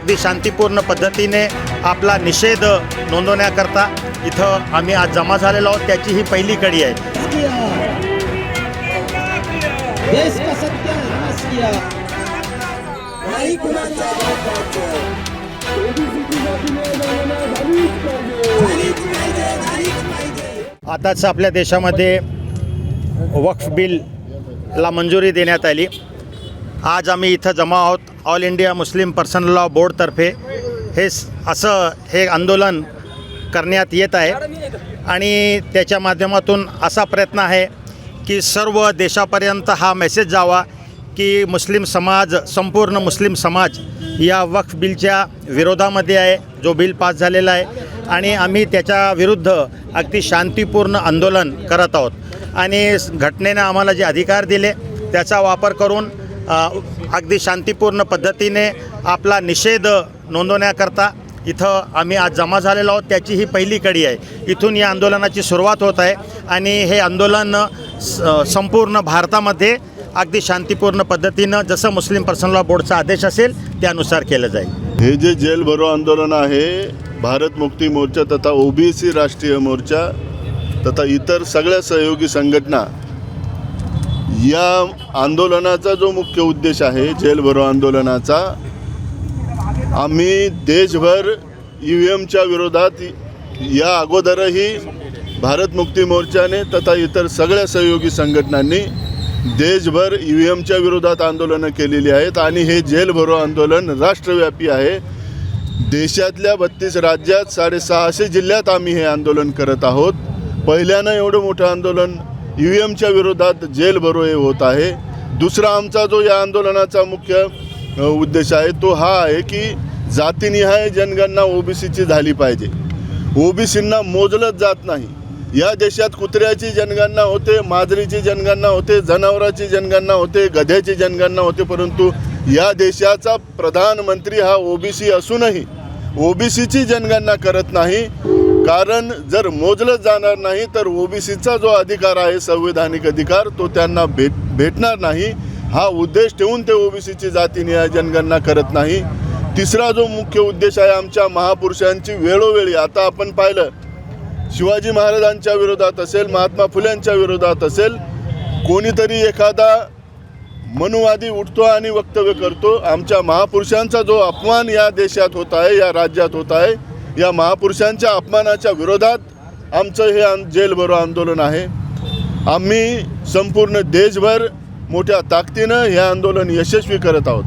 अगदी शांतीपूर्ण पद्धतीने आपला निषेध नोंदवण्याकरता इथं आम्ही आज जमा झालेलो आहोत। त्याची ही पहिली कडी आहे। देश का सत्यानाश किया नाही कुणाचा आताच आपल्या देशामध्ये वक्फ बिलला मंजुरी देण्यात आली। आज आम्ही इथं जमा आहोत all India Muslim personal law बोर्डतर्फे हे आंदोलन करण्यात येत आहे आणि त्याच्या माध्यमातून असा प्रयत्न आहे की सर्व देशापर्यंत हा मेसेज जावा की मुस्लिम समाज, संपूर्ण मुस्लिम समाज या वक्फ बिलच्या विरोधामध्ये आहे, जो बिल पास झालेला आहे आणि आम्ही त्याच्या विरुद्ध अगदी शांतीपूर्ण आंदोलन करत आहोत आणि घटनेनं आम्हाला जे अधिकार दिले त्याचा वापर करून अगदी शांतीपूर्ण पद्धतीने आपला निषेध नोंदवण्याकरता इथं आम्ही आज जमा झालेलो आहोत। त्याची ही पहिली कडी आहे। इथून या आंदोलनाची सुरुवात होत आहे आणि हे आंदोलन संपूर्ण भारतामध्ये अगदी शांतीपूर्ण पद्धतीनं जसं मुस्लिम पर्सनल लॉ बोर्डचा आदेश असेल त्यानुसार केलं जाईल। हे जे जेल भरो आंदोलन आहे, भारत मुक्ती मोर्चा तथा ओबीसी राष्ट्रीय मोर्चा तथा इतर सगळ्या सहयोगी संघटना या आंदोलनाचा जो मुख्य उद्देश आहे जेल भरो आंदोलनाचा, आम्ही देशभर ईव्हीएमच्या विरोधात या अगोदरही भारत मुक्ती मोर्चाने तथा इतर सगळ्या सहयोगी संघटनांनी देशभर ईव्हीएमच्या विरोधात आंदोलनं केलेली आहेत आणि हे जेल भरो आंदोलन राष्ट्रव्यापी आहे। देशातल्या 32 राज्यात 650 जिल्ह्यात आम्ही हे आंदोलन करत आहोत। पहिल्यानं एवढं मोठं आंदोलन ईव्हीएमच्या विरोधात जेल भरो हे होत आहे। दुसरा आमचा जो या आंदोलनाचा मुख्य उद्देश आहे तो हा आहे की जातीनिहाय जनगणना ओबीसीची झाली पाहिजे। ओबीसींना मोजलंच जात नाही। या देशात कुत्र्याची जनगणना होते, मांजरीची जनगणना होते, जनावराची जनगणना होते, गध्याची जनगणना होते, परंतु या देशाचा प्रधानमंत्री हा ओबीसी असूनही ओबीसीची जनगणना करत नाही। कारण जर मोजलं जाणार नाही तर ओबीसीचा जो अधिकार आहे, संवैधानिक अधिकार, तो त्यांना भेटणार नाही। हा उद्देश ठेवून ते ओबीसीची जातीनिहाय जनगणना करत नाही। तिसरा जो मुख्य उद्देश आहे आमच्या महापुरुषांची वेळोवेळी, आता आपण पाहिलं शिवाजी महाराजांच्या विरोधात असेल, महात्मा फुल्यांच्या विरोधात असेल, कोणीतरी एखादा मनुवादी उठतो आणि वक्तव्य करतो। आमच्या महापुरुषांचा जो अपमान या देशात होत आहे, या राज्यात होत आहे, या महापुरुषांच्या अपमानाच्या विरोधात आमचं हे जेल भरो आंदोलन आहे। आम्ही संपूर्ण देशभर मोठ्या ताकदीनं हे आंदोलन यशस्वी करत आहोत।